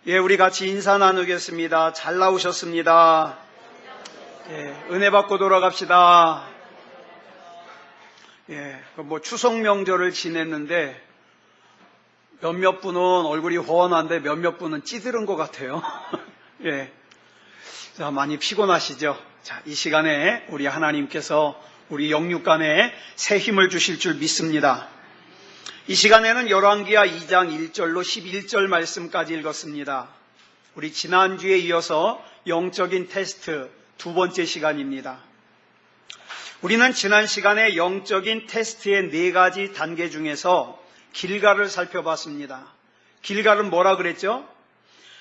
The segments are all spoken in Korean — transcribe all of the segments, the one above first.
예, 우리 같이 인사 나누겠습니다. 잘 나오셨습니다. 예, 은혜 받고 돌아갑시다. 예, 추석 명절을 지냈는데 몇몇 분은 얼굴이 훤한데 몇몇 분은 찌들은 것 같아요. 예, 자, 많이 피곤하시죠? 자, 이 시간에 우리 하나님께서 우리 영육간에 새 힘을 주실 줄 믿습니다. 이 시간에는 열왕기하 2장 1절로 11절 말씀까지 읽었습니다. 우리 지난주에 이어서 영적인 테스트 두 번째 시간입니다. 우리는 지난 시간에 영적인 테스트의 네 가지 단계 중에서 길갈을 살펴봤습니다. 길갈은 뭐라 그랬죠?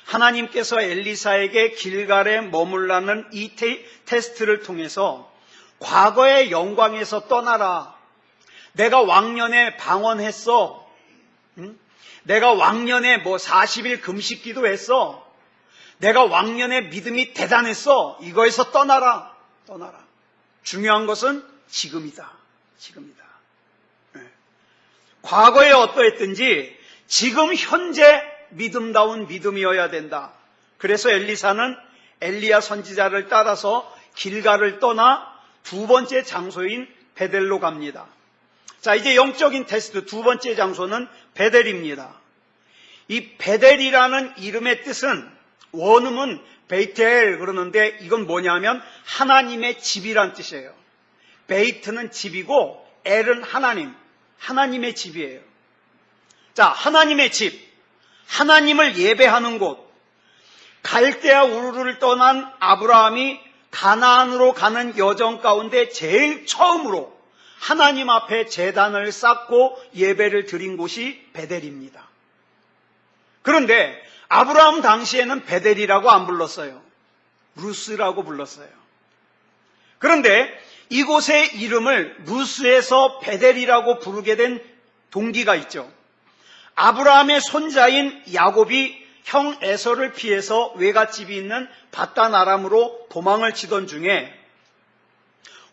하나님께서 엘리사에게 길갈에 머물라는 이 테스트를 통해서 과거의 영광에서 떠나라. 내가 왕년에 방언했어. 내가 왕년에 40일 금식 기도했어. 내가 왕년에 믿음이 대단했어. 이거에서 떠나라. 떠나라. 중요한 것은 지금이다. 지금이다. 네. 과거에 어떠했든지 지금 현재 믿음다운 믿음이어야 된다. 그래서 엘리사는 엘리야 선지자를 따라서 길갈을 떠나 두 번째 장소인 베델로 갑니다. 자, 이제 영적인 테스트 두 번째 장소는 베델입니다. 이 베델이라는 이름의 뜻은 원음은 베이텔 그러는데 이건 뭐냐면 하나님의 집이란 뜻이에요. 베이트는 집이고 엘은 하나님, 하나님의 집이에요. 자, 하나님의 집, 하나님을 예배하는 곳. 갈대아 우르를 떠난 아브라함이 가나안으로 가는 여정 가운데 제일 처음으로 하나님 앞에 제단을 쌓고 예배를 드린 곳이 베델입니다. 그런데 아브라함 당시에는 베델이라고 안 불렀어요. 루스라고 불렀어요. 그런데 이곳의 이름을 루스에서 베델이라고 부르게 된 동기가 있죠. 아브라함의 손자인 야곱이 형 에서를 피해서 외갓집이 있는 바단 아람으로 도망을 치던 중에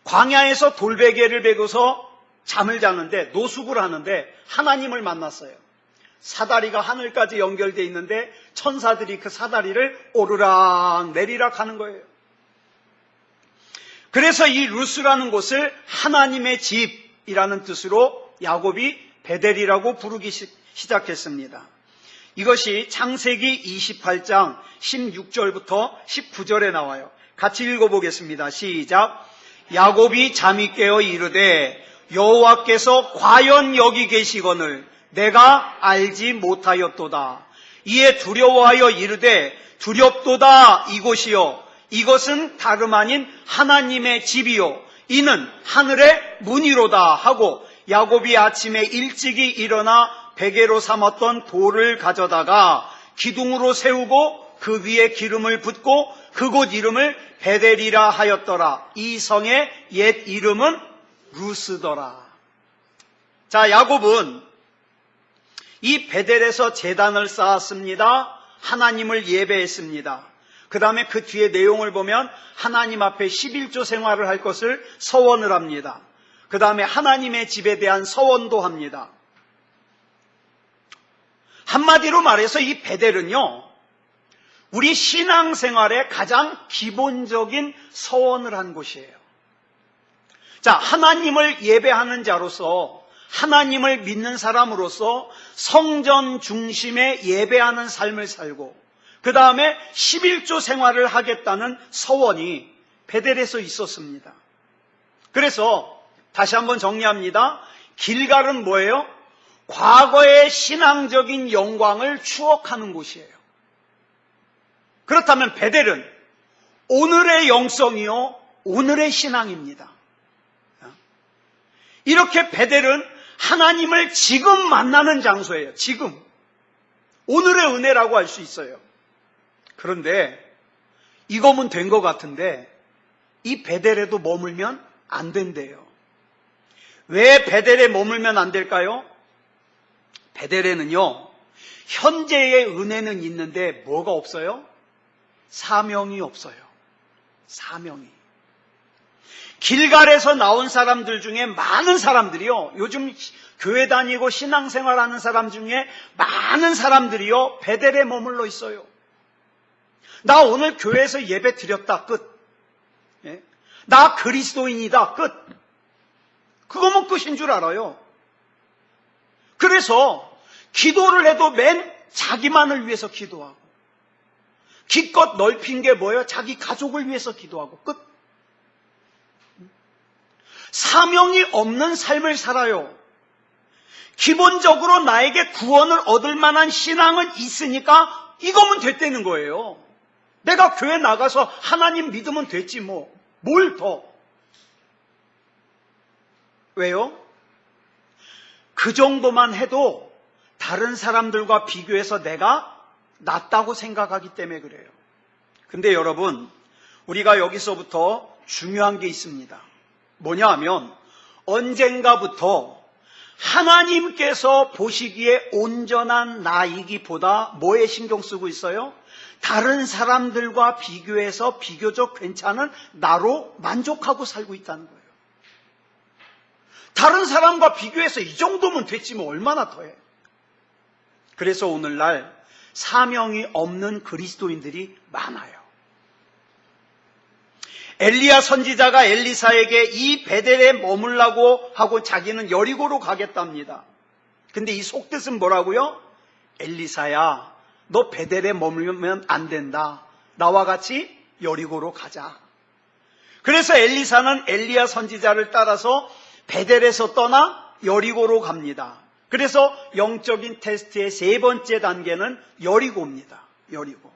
광야에서 돌베개를 베고서 잠을 자는데 노숙을 하는데 하나님을 만났어요. 사다리가 하늘까지 연결되어 있는데 천사들이 그 사다리를 오르락 내리락 하는 거예요. 그래서 이 루스라는 곳을 하나님의 집이라는 뜻으로 야곱이 베델이라고 부르기 시작했습니다. 이것이 창세기 28장 16절부터 19절에 나와요. 같이 읽어보겠습니다. 시작. 야곱이 잠이 깨어 이르되 여호와께서 과연 여기 계시거늘 내가 알지 못하였도다. 이에 두려워하여 이르되 두렵도다 이곳이요 이것은 다름 아닌 하나님의 집이요 이는 하늘의 문이로다 하고 야곱이 아침에 일찍이 일어나 베개로 삼았던 돌을 가져다가 기둥으로 세우고 그 위에 기름을 붓고 그곳 이름을 베델이라 하였더라. 이 성의 옛 이름은 루스더라. 자, 야곱은 이 베델에서 제단을 쌓았습니다. 하나님을 예배했습니다. 그 다음에 그 뒤에 내용을 보면 하나님 앞에 11조 생활을 할 것을 서원을 합니다. 그 다음에 하나님의 집에 대한 서원도 합니다. 한마디로 말해서 이 베델은요, 우리 신앙생활의 가장 기본적인 서원을 한 곳이에요. 자, 하나님을 예배하는 자로서, 하나님을 믿는 사람으로서 성전 중심의 예배하는 삶을 살고, 그 다음에 11조 생활을 하겠다는 서원이 베델에서 있었습니다. 그래서 다시 한번 정리합니다. 길갈은 뭐예요? 과거의 신앙적인 영광을 추억하는 곳이에요. 그렇다면 베델은 오늘의 영성이요, 오늘의 신앙입니다. 이렇게 베델은 하나님을 지금 만나는 장소예요. 지금. 오늘의 은혜라고 할 수 있어요. 그런데 이거면 된 것 같은데 이 베델에도 머물면 안 된대요. 왜 베델에 머물면 안 될까요? 베델에는요, 현재의 은혜는 있는데 뭐가 없어요? 사명이 없어요. 사명이. 길갈에서 나온 사람들 중에 많은 사람들이요, 요즘 교회 다니고 신앙생활하는 사람 중에 많은 사람들이요 베델에 머물러 있어요. 나 오늘 교회에서 예배 드렸다. 끝. 예? 나 그리스도인이다. 끝. 그거면 끝인 줄 알아요. 그래서 기도를 해도 맨 자기만을 위해서 기도하고, 기껏 넓힌 게 뭐예요? 자기 가족을 위해서 기도하고 끝. 사명이 없는 삶을 살아요. 기본적으로 나에게 구원을 얻을 만한 신앙은 있으니까 이거면 됐다는 거예요. 내가 교회 나가서 하나님 믿으면 됐지 뭐. 뭘 더. 왜요? 그 정도만 해도 다른 사람들과 비교해서 내가 낫다고 생각하기 때문에 그래요. 근데 여러분, 우리가 여기서부터 중요한 게 있습니다. 뭐냐 하면 언젠가부터 하나님께서 보시기에 온전한 나이기보다 뭐에 신경 쓰고 있어요? 다른 사람들과 비교해서 비교적 괜찮은 나로 만족하고 살고 있다는 거예요. 다른 사람과 비교해서 이 정도면 됐지 뭐 얼마나 더해. 그래서 오늘날 사명이 없는 그리스도인들이 많아요. 엘리야 선지자가 엘리사에게 이 베델에 머물라고 하고 자기는 여리고로 가겠답니다. 근데 이 속뜻은 뭐라고요? 엘리사야, 너 베델에 머물면 안 된다. 나와 같이 여리고로 가자. 그래서 엘리사는 엘리야 선지자를 따라서 베델에서 떠나 여리고로 갑니다. 그래서 영적인 테스트의 세 번째 단계는 여리고입니다. 여리고.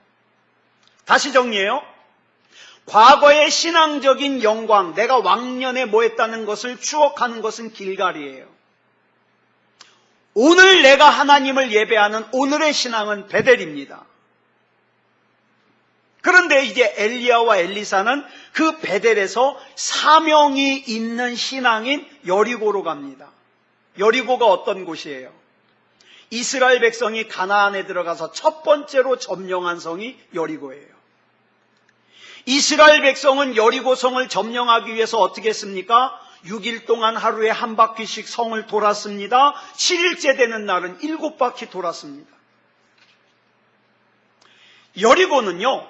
다시 정리해요. 과거의 신앙적인 영광, 내가 왕년에 뭐 했다는 것을 추억하는 것은 길갈이에요. 오늘 내가 하나님을 예배하는 오늘의 신앙은 베델입니다. 그런데 이제 엘리야와 엘리사는 그 베델에서 사명이 있는 신앙인 여리고로 갑니다. 여리고가 어떤 곳이에요? 이스라엘 백성이 가나안에 들어가서 첫 번째로 점령한 성이 여리고예요. 이스라엘 백성은 여리고성을 점령하기 위해서 어떻게 했습니까? 6일 동안 하루에 한 바퀴씩 성을 돌았습니다. 7일째 되는 날은 7바퀴 돌았습니다. 여리고는요,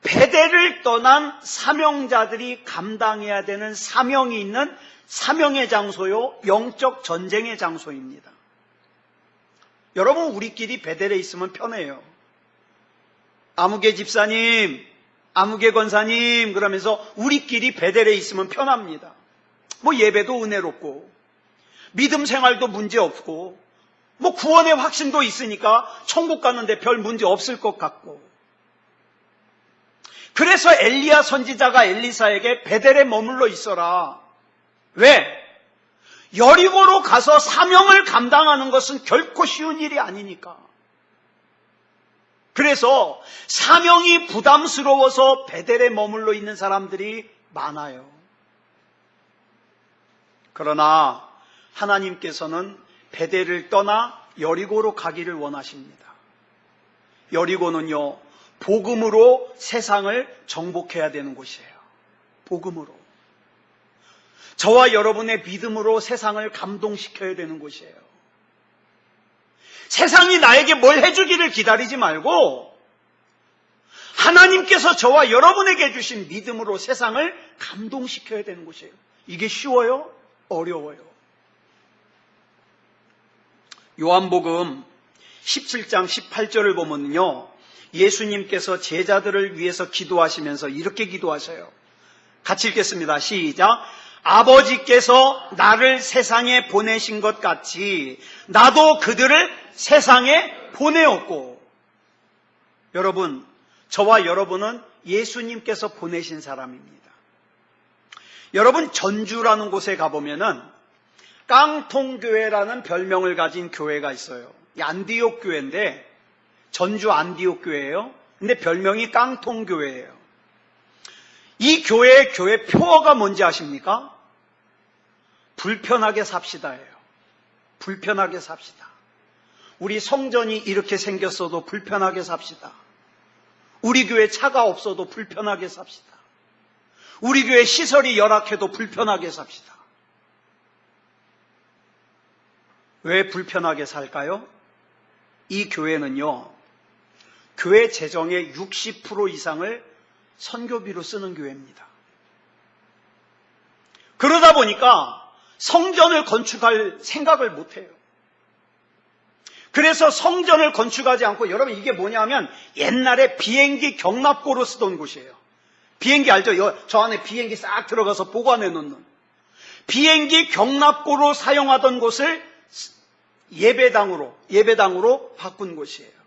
베델을 떠난 사명자들이 감당해야 되는 사명이 있는 사명의 장소요, 영적 전쟁의 장소입니다. 여러분, 우리끼리 베델에 있으면 편해요. 아무개 집사님, 아무개 권사님 그러면서 우리끼리 베델에 있으면 편합니다. 뭐 예배도 은혜롭고 믿음 생활도 문제 없고 뭐 구원의 확신도 있으니까 천국 가는데 별 문제 없을 것 같고. 그래서 엘리야 선지자가 엘리사에게 베델에 머물러 있어라. 왜? 여리고로 가서 사명을 감당하는 것은 결코 쉬운 일이 아니니까. 그래서 사명이 부담스러워서 베델에 머물러 있는 사람들이 많아요. 그러나 하나님께서는 베델을 떠나 여리고로 가기를 원하십니다. 여리고는요, 복음으로 세상을 정복해야 되는 곳이에요. 복음으로. 저와 여러분의 믿음으로 세상을 감동시켜야 되는 곳이에요. 세상이 나에게 뭘 해주기를 기다리지 말고 하나님께서 저와 여러분에게 주신 믿음으로 세상을 감동시켜야 되는 곳이에요. 이게 쉬워요? 어려워요. 요한복음 17장 18절을 보면요, 예수님께서 제자들을 위해서 기도하시면서 이렇게 기도하셔요. 같이 읽겠습니다. 시작. 아버지께서 나를 세상에 보내신 것 같이 나도 그들을 세상에 보내었고. 여러분, 저와 여러분은 예수님께서 보내신 사람입니다. 여러분, 전주라는 곳에 가보면은 깡통교회라는 별명을 가진 교회가 있어요. 이 안디옥 교회인데 전주 안디옥 교회예요. 근데 별명이 깡통교회예요. 이 교회의 교회 표어가 뭔지 아십니까? 불편하게 삽시다예요. 불편하게 삽시다. 우리 성전이 이렇게 생겼어도 불편하게 삽시다. 우리 교회 차가 없어도 불편하게 삽시다. 우리 교회 시설이 열악해도 불편하게 삽시다. 왜 불편하게 살까요? 이 교회는요, 교회 재정의 60% 이상을 선교비로 쓰는 교회입니다. 그러다 보니까 성전을 건축할 생각을 못해요. 그래서 성전을 건축하지 않고, 여러분 이게 뭐냐면 옛날에 비행기 경납고로 쓰던 곳이에요. 비행기 알죠? 저 안에 비행기 싹 들어가서 보관해 놓는 비행기 경납고로 사용하던 곳을 예배당으로 바꾼 곳이에요.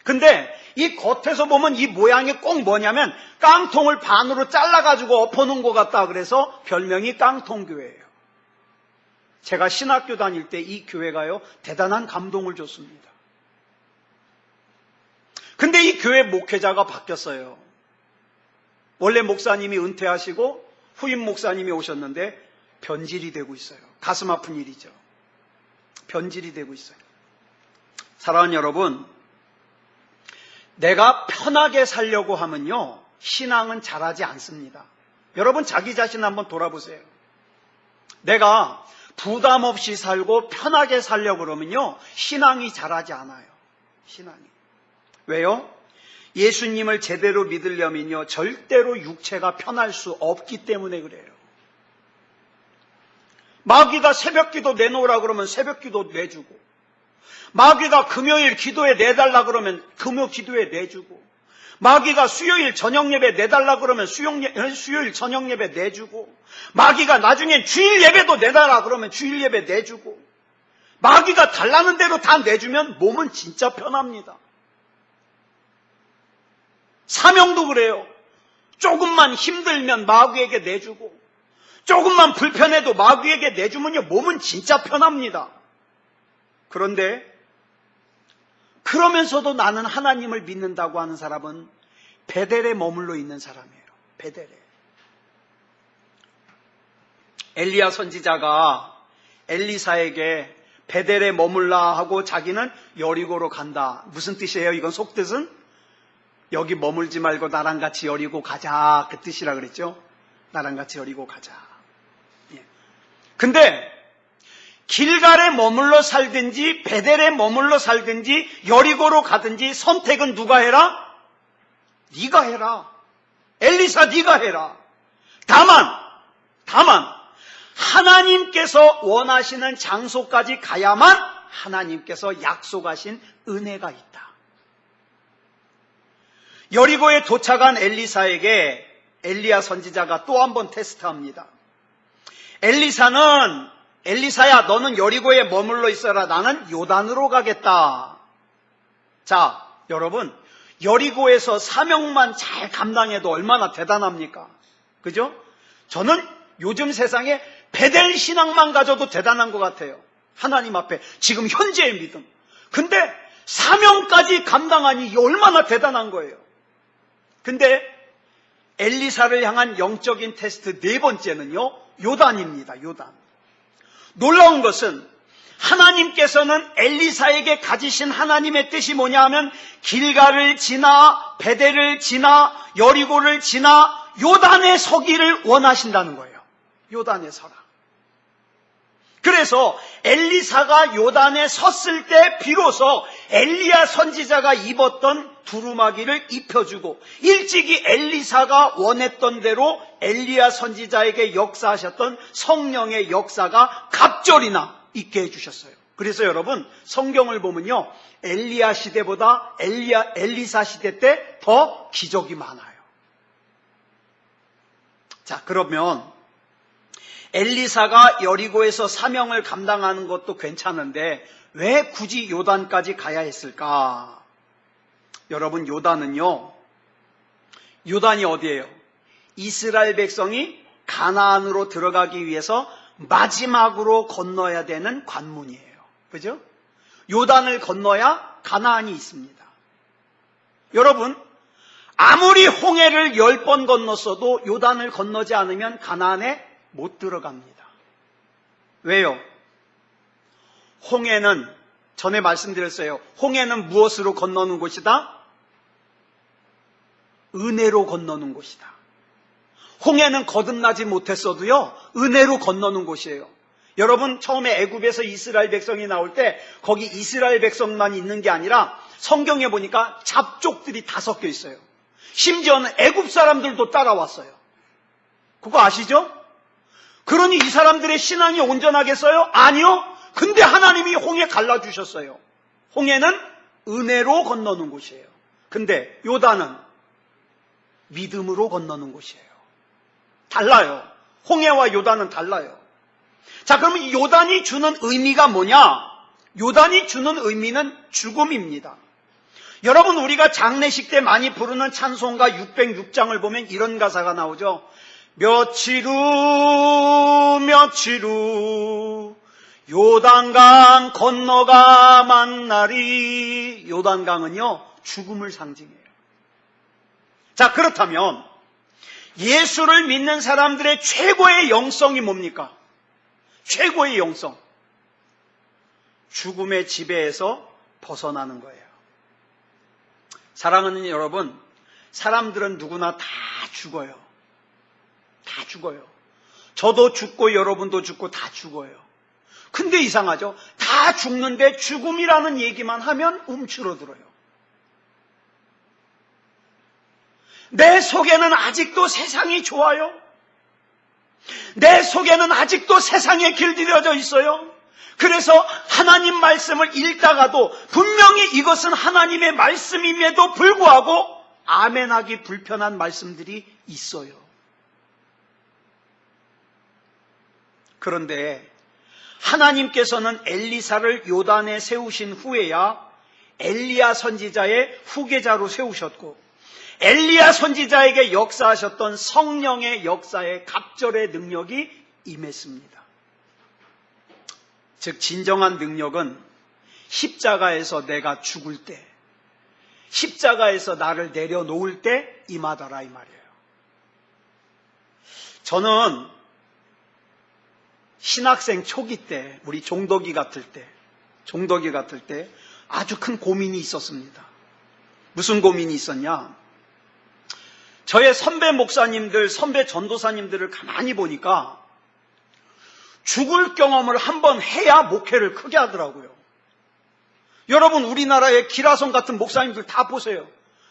근데 이 겉에서 보면 이 모양이 꼭 뭐냐면 깡통을 반으로 잘라가지고 엎어놓은 것 같다. 그래서 별명이 깡통교회예요. 제가 신학교 다닐 때 이 교회가요, 대단한 감동을 줬습니다. 근데 이 교회 목회자가 바뀌었어요. 원래 목사님이 은퇴하시고 후임 목사님이 오셨는데 변질이 되고 있어요. 가슴 아픈 일이죠. 변질이 되고 있어요. 사랑하는 여러분, 내가 편하게 살려고 하면요, 신앙은 자라지 않습니다. 여러분 자기 자신 한번 돌아보세요. 내가 부담 없이 살고 편하게 살려고 그러면요, 신앙이 자라지 않아요. 신앙이. 왜요? 예수님을 제대로 믿으려면요, 절대로 육체가 편할 수 없기 때문에 그래요. 마귀가 새벽기도 내놓으라 그러면 새벽기도 내주고, 마귀가 금요일 기도에 내달라 그러면 금요 기도에 내주고, 마귀가 수요일 저녁 예배 내달라 그러면 수요일 저녁 예배 내주고, 마귀가 나중엔 주일 예배도 내달라 그러면 주일 예배 내주고, 마귀가 달라는 대로 다 내주면 몸은 진짜 편합니다. 사명도 그래요. 조금만 힘들면 마귀에게 내주고, 조금만 불편해도 마귀에게 내주면요, 몸은 진짜 편합니다. 그런데 그러면서도 나는 하나님을 믿는다고 하는 사람은 베델에 머물러 있는 사람이에요. 베델에. 엘리야 선지자가 엘리사에게 베델에 머물라 하고 자기는 여리고로 간다. 무슨 뜻이에요? 이건 속뜻은 여기 머물지 말고 나랑 같이 여리고 가자, 그 뜻이라 그랬죠. 나랑 같이 여리고 가자. 예. 근데 길갈에 머물러 살든지 베델에 머물러 살든지 여리고로 가든지 선택은 누가 해라? 네가 해라. 엘리사 네가 해라. 다만 하나님께서 원하시는 장소까지 가야만 하나님께서 약속하신 은혜가 있다. 여리고에 도착한 엘리사에게 엘리야 선지자가 또 한 번 테스트합니다. 엘리사야, 너는 여리고에 머물러 있어라. 나는 요단으로 가겠다. 자, 여러분, 여리고에서 사명만 잘 감당해도 얼마나 대단합니까? 그죠? 저는 요즘 세상에 베델 신앙만 가져도 대단한 것 같아요. 하나님 앞에 지금 현재의 믿음. 근데 사명까지 감당하니 얼마나 대단한 거예요. 근데 엘리사를 향한 영적인 테스트 네 번째는요, 요단입니다. 요단. 놀라운 것은 하나님께서는 엘리사에게 가지신 하나님의 뜻이 뭐냐 하면 길갈을 지나 베델을 지나 여리고를 지나 요단에 서기를 원하신다는 거예요. 요단에 서라. 그래서 엘리사가 요단에 섰을 때 비로소 엘리야 선지자가 입었던 두루마기를 입혀주고 일찍이 엘리사가 원했던 대로 엘리야 선지자에게 역사하셨던 성령의 역사가 갑절이나 있게 해주셨어요. 그래서 여러분 성경을 보면요, 엘리야 시대보다 엘리사 시대 때 더 기적이 많아요. 자, 그러면 엘리사가 여리고에서 사명을 감당하는 것도 괜찮은데 왜 굳이 요단까지 가야 했을까? 여러분, 요단이 어디예요? 이스라엘 백성이 가나안으로 들어가기 위해서 마지막으로 건너야 되는 관문이에요. 그죠? 요단을 건너야 가나안이 있습니다. 여러분, 아무리 홍해를 10번 건넜어도 요단을 건너지 않으면 가나안에 못 들어갑니다. 왜요? 홍해는 전에 말씀드렸어요. 홍해는 무엇으로 건너는 곳이다? 은혜로 건너는 곳이다. 홍해는 거듭나지 못했어도요, 은혜로 건너는 곳이에요. 여러분 처음에 애굽에서 이스라엘 백성이 나올 때 거기 이스라엘 백성만 있는 게 아니라 성경에 보니까 잡족들이 다 섞여 있어요. 심지어는 애굽 사람들도 따라왔어요. 그거 아시죠? 그러니 이 사람들의 신앙이 온전하겠어요? 아니요. 근데 하나님이 홍해 갈라주셨어요. 홍해는 은혜로 건너는 곳이에요. 근데 요단은 믿음으로 건너는 곳이에요. 달라요. 홍해와 요단은 달라요. 자, 그러면 이 요단이 주는 의미가 뭐냐? 요단이 주는 의미는 죽음입니다. 여러분, 우리가 장례식 때 많이 부르는 찬송가 606장을 보면 이런 가사가 나오죠. 며칠 후 요단강 건너가 만나리. 요단강은요, 죽음을 상징해요. 자, 그렇다면 예수를 믿는 사람들의 최고의 영성이 뭡니까? 최고의 영성. 죽음의 지배에서 벗어나는 거예요. 사랑하는 여러분, 사람들은 누구나 다 죽어요. 다 죽어요. 저도 죽고 여러분도 죽고 다 죽어요. 근데 이상하죠? 다 죽는데 죽음이라는 얘기만 하면 움츠러들어요. 내 속에는 아직도 세상이 좋아요. 내 속에는 아직도 세상에 길들여져 있어요. 그래서 하나님 말씀을 읽다가도 분명히 이것은 하나님의 말씀임에도 불구하고 아멘하기 불편한 말씀들이 있어요. 그런데 하나님께서는 엘리사를 요단에 세우신 후에야 엘리야 선지자의 후계자로 세우셨고, 엘리야 선지자에게 역사하셨던 성령의 역사의 갑절의 능력이 임했습니다. 즉 진정한 능력은 십자가에서 내가 죽을 때, 십자가에서 나를 내려놓을 때 임하더라 이 말이에요. 저는 신학생 초기 때, 우리 종덕이 같을 때 아주 큰 고민이 있었습니다. 무슨 고민이 있었냐? 저의 선배 목사님들, 선배 전도사님들을 가만히 보니까 죽을 경험을 한번 해야 목회를 크게 하더라고요. 여러분, 우리나라의 기라성 같은 목사님들 다 보세요.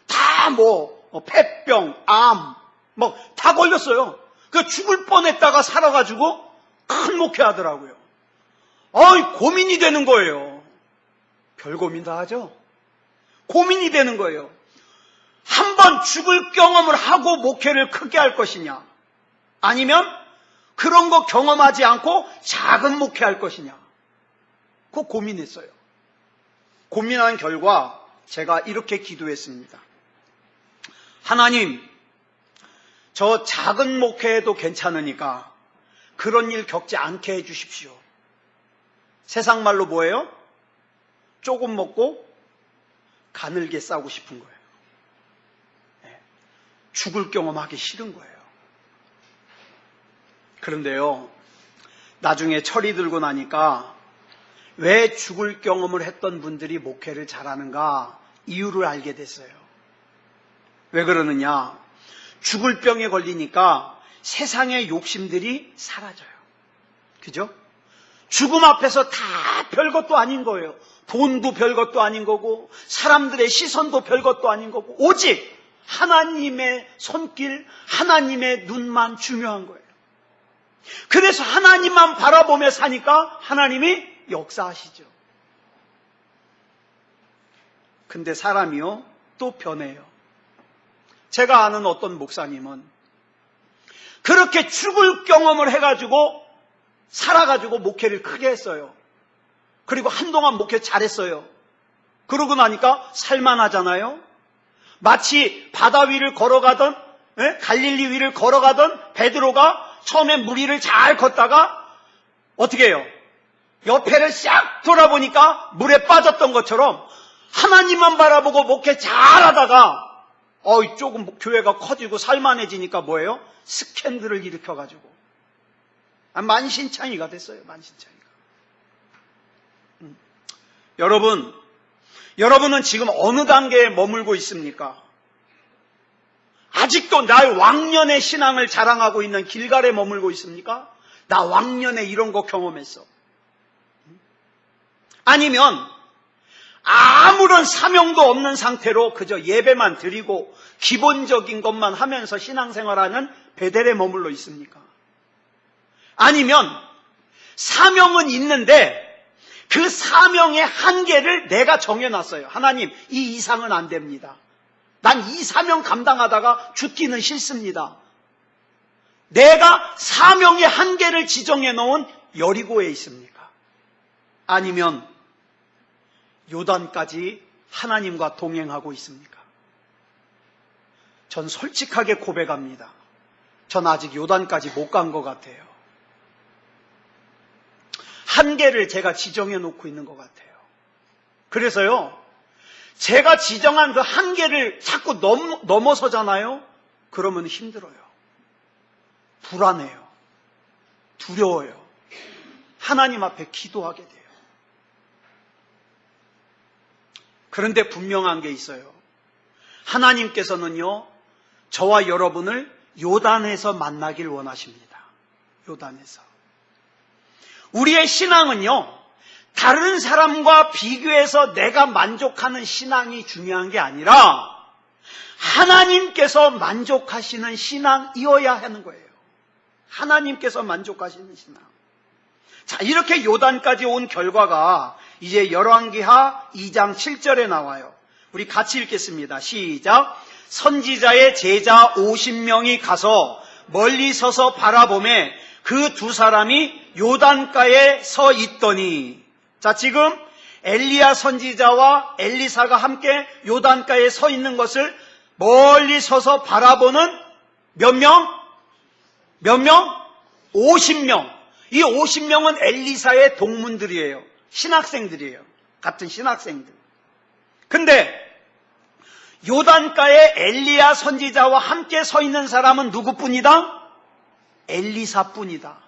다 폐병, 암, 다 걸렸어요. 그 죽을 뻔했다가 살아가지고 큰 목회 하더라고요. 고민이 되는 거예요. 별 고민 다 하죠? 고민이 되는 거예요. 한번 죽을 경험을 하고 목회를 크게 할 것이냐, 아니면 그런 거 경험하지 않고 작은 목회 할 것이냐, 그거 고민했어요. 고민한 결과 제가 이렇게 기도했습니다. 하나님, 저 작은 목회에도 괜찮으니까 그런 일 겪지 않게 해주십시오. 세상 말로 뭐예요? 조금 먹고 가늘게 싸고 싶은 거예요. 죽을 경험하기 싫은 거예요. 그런데요, 나중에 철이 들고 나니까 왜 죽을 경험을 했던 분들이 목회를 잘하는가 이유를 알게 됐어요. 왜 그러느냐? 죽을 병에 걸리니까 세상의 욕심들이 사라져요. 그죠? 죽음 앞에서 다 별것도 아닌 거예요. 돈도 별것도 아닌 거고, 사람들의 시선도 별것도 아닌 거고, 오직 하나님의 손길, 하나님의 눈만 중요한 거예요. 그래서 하나님만 바라보며 사니까 하나님이 역사하시죠. 근데 사람이요, 또 변해요. 제가 아는 어떤 목사님은 그렇게 죽을 경험을 해가지고 살아가지고 목회를 크게 했어요. 그리고 한동안 목회 잘했어요. 그러고 나니까 살만하잖아요. 마치 바다 위를 걸어가던, 갈릴리 위를 걸어가던 베드로가 처음에 물 위를 잘 걷다가 어떻게 해요? 옆에를 싹 돌아보니까 물에 빠졌던 것처럼 하나님만 바라보고 목회 잘하다가 조금 교회가 커지고 살만해지니까 뭐예요? 스캔들을 일으켜가지고 만신창이가 됐어요. 만신창이가. 여러분은 지금 어느 단계에 머물고 있습니까? 아직도 나의 왕년의 신앙을 자랑하고 있는 길갈에 머물고 있습니까? 나 왕년에 이런 거 경험했어. 아니면 아무런 사명도 없는 상태로 그저 예배만 드리고 기본적인 것만 하면서 신앙생활하는 베델에 머물러 있습니까? 아니면 사명은 있는데 그 사명의 한계를 내가 정해놨어요. 하나님, 이 이상은 안 됩니다. 난 이 사명 감당하다가 죽기는 싫습니다. 내가 사명의 한계를 지정해 놓은 여리고에 있습니까? 아니면 요단까지 하나님과 동행하고 있습니까? 전 솔직하게 고백합니다. 전 아직 요단까지 못 간 것 같아요. 한계를 제가 지정해 놓고 있는 것 같아요. 그래서요, 제가 지정한 그 한계를 자꾸 넘어서잖아요? 그러면 힘들어요. 불안해요. 두려워요. 하나님 앞에 기도하게 돼요. 그런데 분명한 게 있어요. 하나님께서는요, 저와 여러분을 요단에서 만나길 원하십니다. 요단에서. 우리의 신앙은요, 다른 사람과 비교해서 내가 만족하는 신앙이 중요한 게 아니라 하나님께서 만족하시는 신앙이어야 하는 거예요. 하나님께서 만족하시는 신앙. 자, 이렇게 요단까지 온 결과가 이제 열왕기하 2장 7절에 나와요. 우리 같이 읽겠습니다. 시작. 선지자의 제자 50명이 가서 멀리 서서 바라보매 그 두 사람이 요단가에 서 있더니, 자, 지금 엘리야 선지자와 엘리사가 함께 요단가에 서 있는 것을 멀리 서서 바라보는 몇 명? 몇 명? 50명. 이 50명은 엘리사의 동문들이에요. 신학생들이에요. 같은 신학생들. 근데 요단가에 엘리야 선지자와 함께 서 있는 사람은 누구뿐이다? 엘리사뿐이다.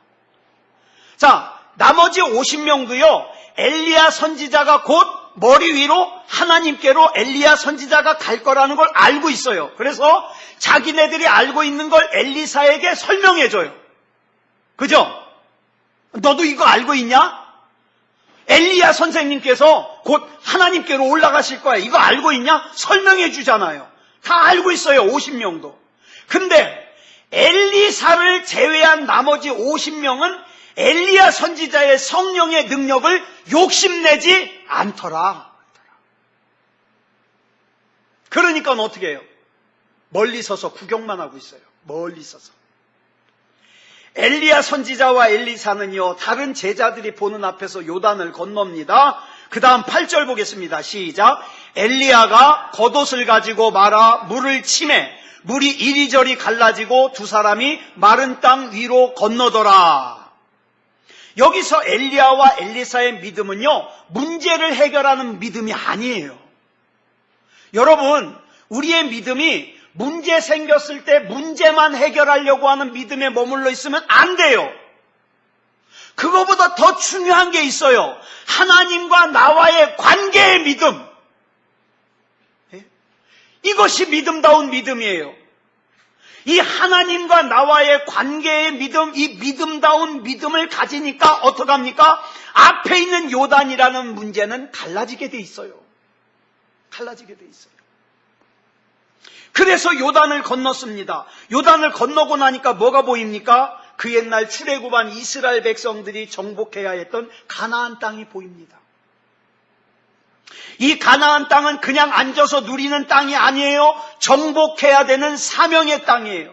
자, 나머지 50명도요, 엘리야 선지자가 곧 머리 위로 하나님께로 엘리야 선지자가 갈 거라는 걸 알고 있어요. 그래서 자기네들이 알고 있는 걸 엘리사에게 설명해줘요. 그죠? 너도 이거 알고 있냐? 엘리야 선생님께서 곧 하나님께로 올라가실 거야. 이거 알고 있냐? 설명해 주잖아요. 다 알고 있어요, 50명도. 근데 엘리사를 제외한 나머지 50명은 엘리야 선지자의 성령의 능력을 욕심내지 않더라. 그러니까 어떻게 해요? 멀리 서서 구경만 하고 있어요. 멀리 서서. 엘리야 선지자와 엘리사는요, 다른 제자들이 보는 앞에서 요단을 건넙니다. 그 다음 8절 보겠습니다. 시작. 엘리야가 겉옷을 가지고 말아 물을 치매 물이 이리저리 갈라지고 두 사람이 마른 땅 위로 건너더라. 여기서 엘리야와 엘리사의 믿음은요, 문제를 해결하는 믿음이 아니에요. 여러분, 우리의 믿음이 문제 생겼을 때 문제만 해결하려고 하는 믿음에 머물러 있으면 안 돼요. 그거보다 더 중요한 게 있어요. 하나님과 나와의 관계의 믿음. 이것이 믿음다운 믿음이에요. 이 하나님과 나와의 관계의 믿음, 이 믿음다운 믿음을 가지니까 어떡합니까? 앞에 있는 요단이라는 문제는 갈라지게 돼 있어요. 갈라지게 돼 있어요. 그래서 요단을 건넜습니다. 요단을 건너고 나니까 뭐가 보입니까? 그 옛날 출애굽한 이스라엘 백성들이 정복해야 했던 가나안 땅이 보입니다. 이 가나안 땅은 그냥 앉아서 누리는 땅이 아니에요. 정복해야 되는 사명의 땅이에요.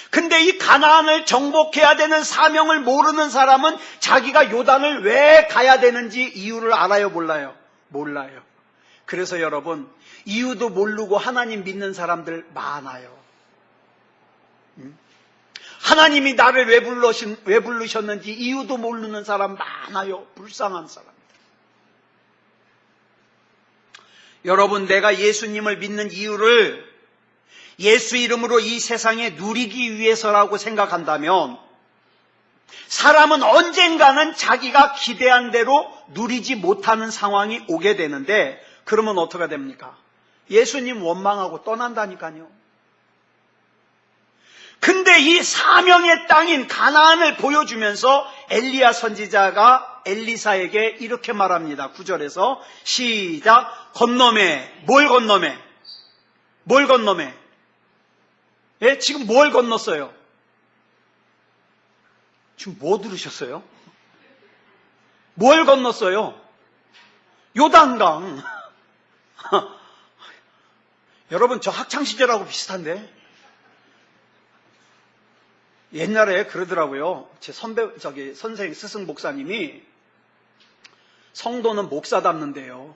근데 이 가나안을 정복해야 되는 사명을 모르는 사람은 자기가 요단을 왜 가야 되는지 이유를 알아요, 몰라요? 몰라요. 그래서 여러분, 이유도 모르고 하나님 믿는 사람들 많아요. 하나님이 나를 왜 부르셨는지 이유도 모르는 사람 많아요. 불쌍한 사람들. 여러분, 내가 예수님을 믿는 이유를 예수 이름으로 이 세상에 누리기 위해서라고 생각한다면 사람은 언젠가는 자기가 기대한 대로 누리지 못하는 상황이 오게 되는데, 그러면 어떻게 됩니까? 예수님 원망하고 떠난다니까요. 근데 이 사명의 땅인 가나안을 보여주면서 엘리야 선지자가 엘리사에게 이렇게 말합니다. 9절에서 시작. 건너매. 뭘 건너매? 뭘 건너매? 예? 지금 뭘 건넜어요? 지금 뭐 들으셨어요? 뭘 건넜어요? 요단강. 여러분, 저 학창시절하고 비슷한데? 옛날에 그러더라고요. 제 선생, 스승 목사님이 성도는 목사 닮는데요.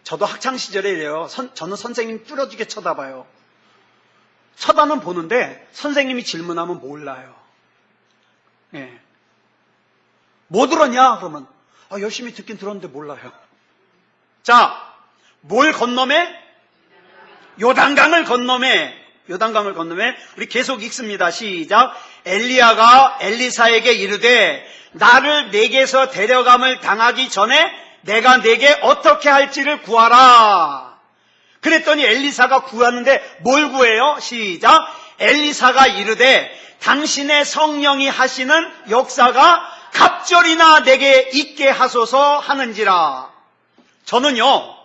저도 학창시절에 이래요. 저는 선생님 뚫어지게 쳐다봐요. 쳐다는 보는데 선생님이 질문하면 몰라요. 예. 뭐 들었냐? 그러면 열심히 듣긴 들었는데 몰라요. 자, 뭘 건너매? 요단강을 건너매. 요단강을 건너매. 우리 계속 읽습니다. 시작. 엘리야가 엘리사에게 이르되 나를 내게서 데려감을 당하기 전에 내가 내게 어떻게 할지를 구하라. 그랬더니 엘리사가 구하는데 뭘 구해요? 시작. 엘리사가 이르되 당신의 성령이 하시는 역사가 갑절이나 내게 있게 하소서 하는지라. 저는요,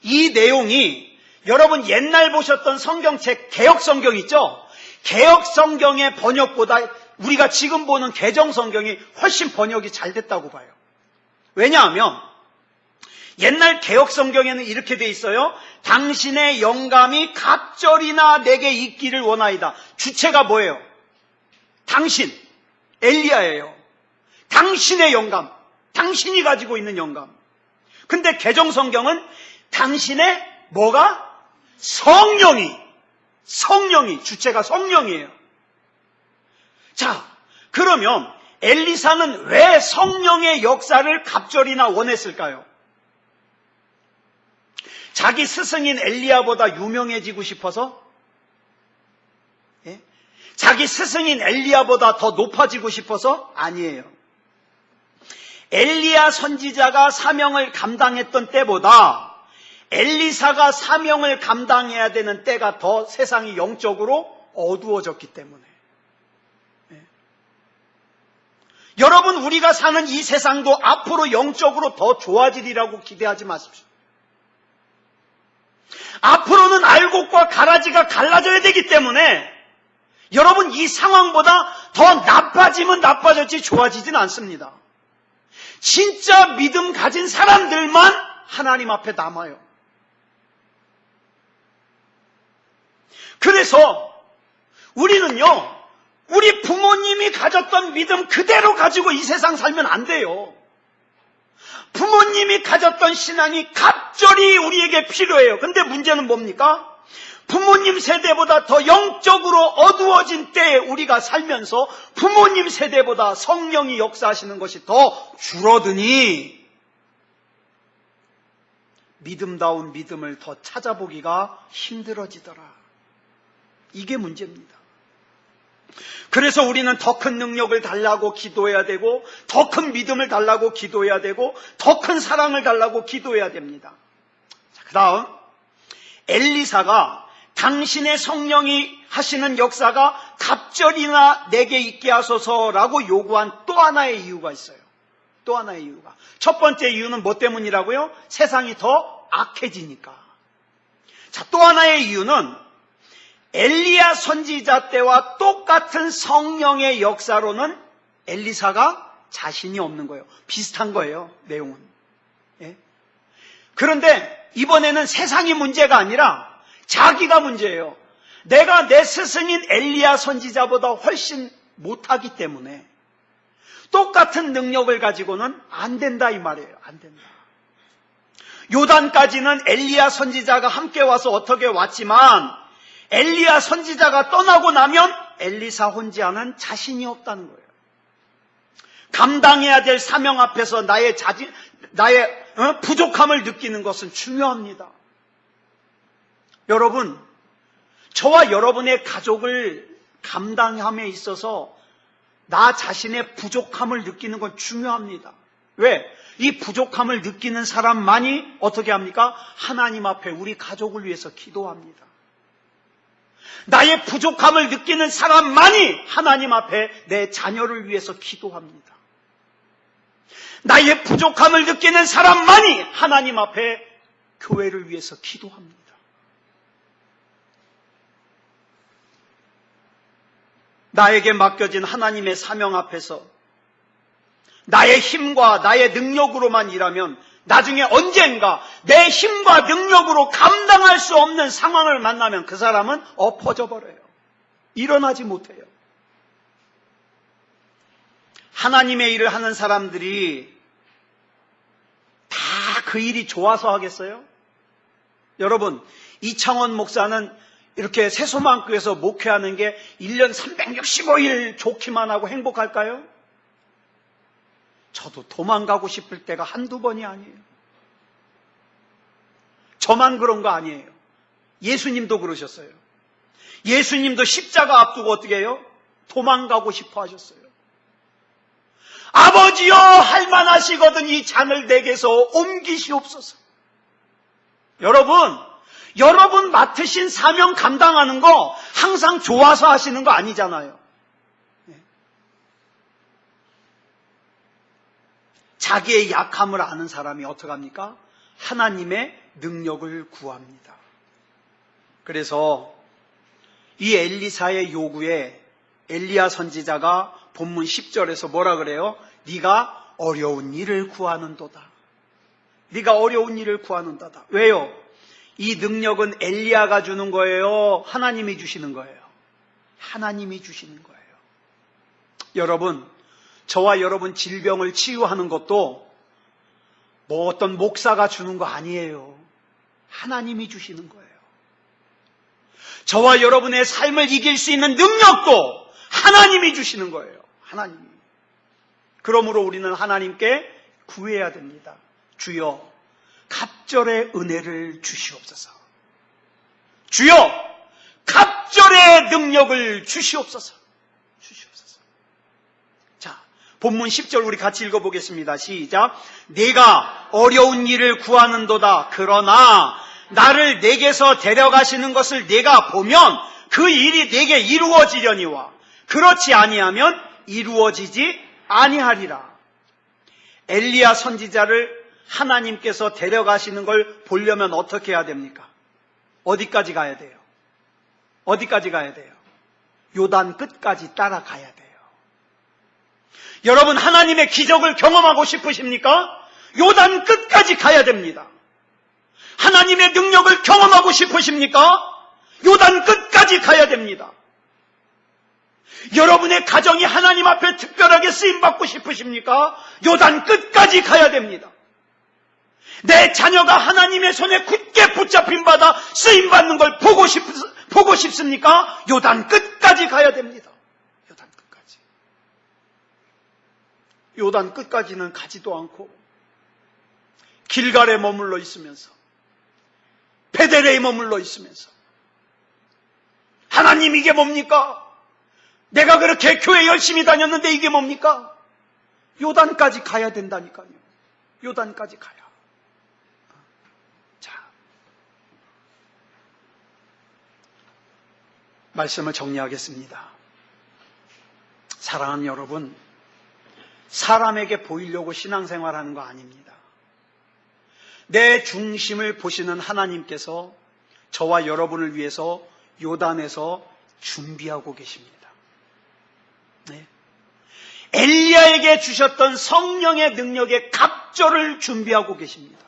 이 내용이 여러분 옛날 보셨던 성경책 개역성경 있죠? 개역성경의 번역보다 우리가 지금 보는 개정성경이 훨씬 번역이 잘 됐다고 봐요. 왜냐하면 옛날 개역성경에는 이렇게 돼 있어요. 당신의 영감이 갑절이나 내게 있기를 원하이다. 주체가 뭐예요? 당신, 엘리야예요. 당신의 영감, 당신이 가지고 있는 영감. 근데 개정성경은 당신의 뭐가? 성령이, 주체가 성령이에요. 자, 그러면 엘리사는 왜 성령의 역사를 갑절이나 원했을까요? 자기 스승인 엘리야보다 유명해지고 싶어서? 예? 자기 스승인 엘리야보다 더 높아지고 싶어서? 아니에요. 엘리야 선지자가 사명을 감당했던 때보다 엘리사가 사명을 감당해야 되는 때가 더 세상이 영적으로 어두워졌기 때문에. 예. 여러분, 우리가 사는 이 세상도 앞으로 영적으로 더 좋아지리라고 기대하지 마십시오. 앞으로는 알곡과 가라지가 갈라져야 되기 때문에 여러분, 이 상황보다 더 나빠지면 나빠졌지 좋아지진 않습니다. 진짜 믿음 가진 사람들만 하나님 앞에 남아요. 그래서 우리는요, 우리 부모님이 가졌던 믿음 그대로 가지고 이 세상 살면 안 돼요. 부모님이 가졌던 신앙이 갑절이 우리에게 필요해요. 근데 문제는 뭡니까? 부모님 세대보다 더 영적으로 어두워진 때에 우리가 살면서 부모님 세대보다 성령이 역사하시는 것이 더 줄어드니 믿음다운 믿음을 더 찾아보기가 힘들어지더라. 이게 문제입니다. 그래서 우리는 더 큰 능력을 달라고 기도해야 되고, 더 큰 믿음을 달라고 기도해야 되고, 더 큰 사랑을 달라고 기도해야 됩니다. 자, 그 다음 엘리사가 당신의 성령이 하시는 역사가 갑절이나 내게 있게 하소서라고 요구한 또 하나의 이유가 있어요. 또 하나의 이유가. 첫 번째 이유는 뭐 때문이라고요? 세상이 더 악해지니까. 자, 또 하나의 이유는 엘리야 선지자 때와 똑같은 성령의 역사로는 엘리사가 자신이 없는 거예요. 비슷한 거예요, 내용은. 예? 그런데 이번에는 세상이 문제가 아니라 자기가 문제예요. 내가 내 스승인 엘리야 선지자보다 훨씬 못하기 때문에 똑같은 능력을 가지고는 안 된다 이 말이에요. 안 된다. 요단까지는 엘리야 선지자가 함께 와서 어떻게 왔지만 엘리야 선지자가 떠나고 나면 엘리사 혼자는 자신이 없다는 거예요. 감당해야 될 사명 앞에서 나의 부족함을 느끼는 것은 중요합니다. 여러분, 저와 여러분의 가족을 감당함에 있어서 나 자신의 부족함을 느끼는 건 중요합니다. 왜? 이 부족함을 느끼는 사람만이 어떻게 합니까? 하나님 앞에 우리 가족을 위해서 기도합니다. 나의 부족함을 느끼는 사람만이 하나님 앞에 내 자녀를 위해서 기도합니다. 나의 부족함을 느끼는 사람만이 하나님 앞에 교회를 위해서 기도합니다. 나에게 맡겨진 하나님의 사명 앞에서 나의 힘과 나의 능력으로만 일하면 나중에 언젠가 내 힘과 능력으로 감당할 수 없는 상황을 만나면 그 사람은 엎어져 버려요. 일어나지 못해요. 하나님의 일을 하는 사람들이 다 그 일이 좋아서 하겠어요? 여러분, 이창원 목사는 이렇게 새소망교에서 목회하는 게 1년 365일 좋기만 하고 행복할까요? 저도 도망가고 싶을 때가 한두 번이 아니에요. 저만 그런 거 아니에요. 예수님도 그러셨어요. 예수님도 십자가 앞두고 어떻게 해요? 도망가고 싶어 하셨어요. 아버지여, 할만하시거든 이 잔을 내게서 옮기시옵소서. 여러분 맡으신 사명 감당하는 거 항상 좋아서 하시는 거 아니잖아요. 자기의 약함을 아는 사람이 어떡합니까? 하나님의 능력을 구합니다. 그래서 이 엘리사의 요구에 엘리야 선지자가 본문 10절에서 뭐라 그래요? 네가 어려운 일을 구하는도다. 네가 어려운 일을 구하는도다. 왜요? 이 능력은 엘리야가 주는 거예요? 하나님이 주시는 거예요? 하나님이 주시는 거예요. 여러분, 저와 여러분 질병을 치유하는 것도 뭐 어떤 목사가 주는 거 아니에요. 하나님이 주시는 거예요. 저와 여러분의 삶을 이길 수 있는 능력도 하나님이 주시는 거예요. 하나님이. 그러므로 우리는 하나님께 구해야 됩니다. 주여, 갑절의 은혜를 주시옵소서. 주여, 갑절의 능력을 주시옵소서. 주시옵소서. 자, 본문 10절 우리 같이 읽어보겠습니다. 시작. 내가 어려운 일을 구하는도다. 그러나 나를 내게서 데려가시는 것을 내가 보면 그 일이 내게 이루어지려니와 그렇지 아니하면 이루어지지 아니하리라. 엘리야 선지자를 하나님께서 데려가시는 걸 보려면 어떻게 해야 됩니까? 어디까지 가야 돼요? 어디까지 가야 돼요? 요단 끝까지 따라가야 돼요. 여러분, 하나님의 기적을 경험하고 싶으십니까? 요단 끝까지 가야 됩니다. 하나님의 능력을 경험하고 싶으십니까? 요단 끝까지 가야 됩니다. 여러분의 가정이 하나님 앞에 특별하게 쓰임받고 싶으십니까? 요단 끝까지 가야 됩니다. 내 자녀가 하나님의 손에 굳게 붙잡힌 바다 쓰임받는 걸 보고 싶습니까? 요단 끝까지 가야 됩니다. 요단 끝까지. 요단 끝까지는 가지도 않고 길갈에 머물러 있으면서 베델에 머물러 있으면서 하나님 이게 뭡니까? 내가 그렇게 교회 열심히 다녔는데 이게 뭡니까? 요단까지 가야 된다니까요. 요단까지 가야. 자, 말씀을 정리하겠습니다. 사랑하는 여러분, 사람에게 보이려고 신앙생활하는 거 아닙니다. 내 중심을 보시는 하나님께서 저와 여러분을 위해서 요단에서 준비하고 계십니다. 네. 엘리야에게 주셨던 성령의 능력의 갑절을 준비하고 계십니다.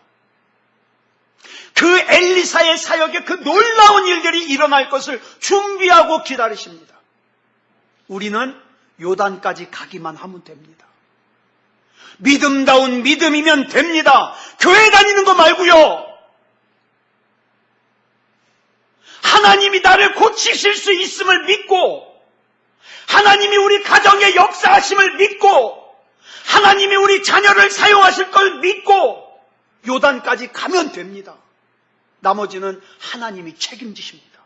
그 엘리사의 사역에 그 놀라운 일들이 일어날 것을 준비하고 기다리십니다. 우리는 요단까지 가기만 하면 됩니다. 믿음다운 믿음이면 됩니다. 교회 다니는 거 말고요. 하나님이 나를 고치실 수 있음을 믿고, 하나님이 우리 가정의 역사하심을 믿고, 하나님이 우리 자녀를 사용하실 걸 믿고 요단까지 가면 됩니다. 나머지는 하나님이 책임지십니다.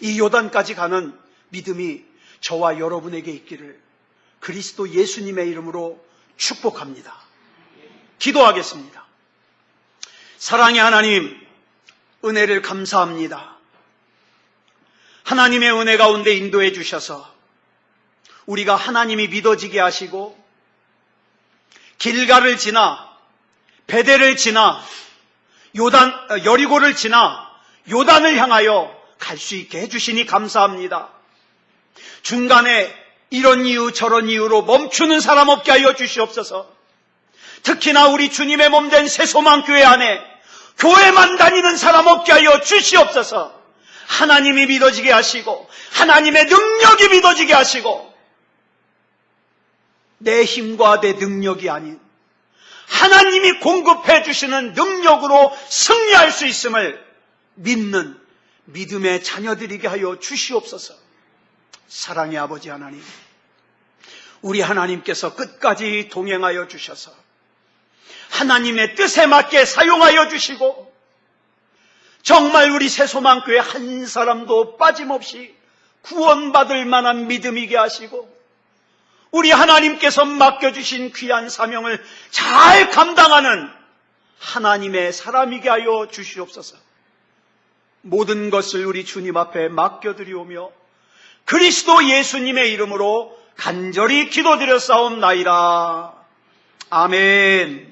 이 요단까지 가는 믿음이 저와 여러분에게 있기를 그리스도 예수님의 이름으로 축복합니다. 기도하겠습니다. 사랑의 하나님, 은혜를 감사합니다. 하나님의 은혜 가운데 인도해 주셔서 우리가 하나님이 믿어지게 하시고 길가를 지나 베델을 지나 여리고를 지나 요단을 향하여 갈 수 있게 해주시니 감사합니다. 중간에 이런 이유 저런 이유로 멈추는 사람 없게 하여 주시옵소서. 특히나 우리 주님의 몸된 새소망교회 안에 교회만 다니는 사람 없게 하여 주시옵소서. 하나님이 믿어지게 하시고 하나님의 능력이 믿어지게 하시고 내 힘과 내 능력이 아닌 하나님이 공급해 주시는 능력으로 승리할 수 있음을 믿는 믿음의 자녀들이게 하여 주시옵소서. 사랑의 아버지 하나님, 우리 하나님께서 끝까지 동행하여 주셔서 하나님의 뜻에 맞게 사용하여 주시고 정말 우리 새소망교회 한 사람도 빠짐없이 구원받을 만한 믿음이게 하시고 우리 하나님께서 맡겨주신 귀한 사명을 잘 감당하는 하나님의 사람이게 하여 주시옵소서. 모든 것을 우리 주님 앞에 맡겨드리오며 그리스도 예수님의 이름으로 간절히 기도드렸사옵나이다. 아멘.